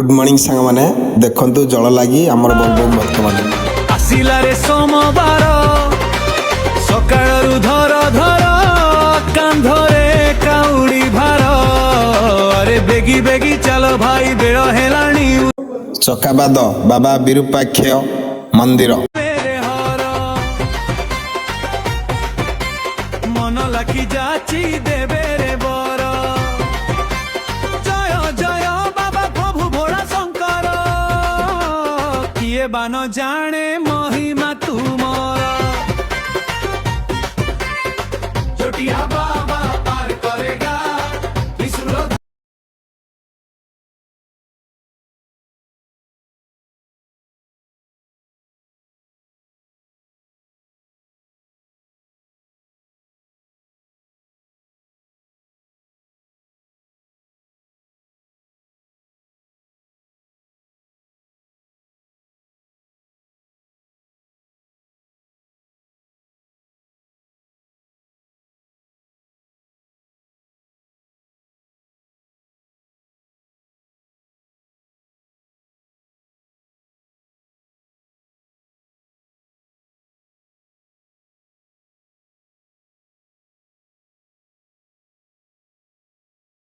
good morning सांग माने देखंतु जल लागी हमर बोलबम भक्त माने आसिला रे सोमवार सकाळरू धर धर कांधरे काउडी भार अरे बेगी बेगी चलो भाई बेळ हेलाणी चकाबाद बाबा विरूपाक्ष मंदिर मेरे हर मन लाखी जाची देवे रे बर जय जय बाबा प्रभु भोला शंकर किए बान जाने महिमा तुमर चोटिया बा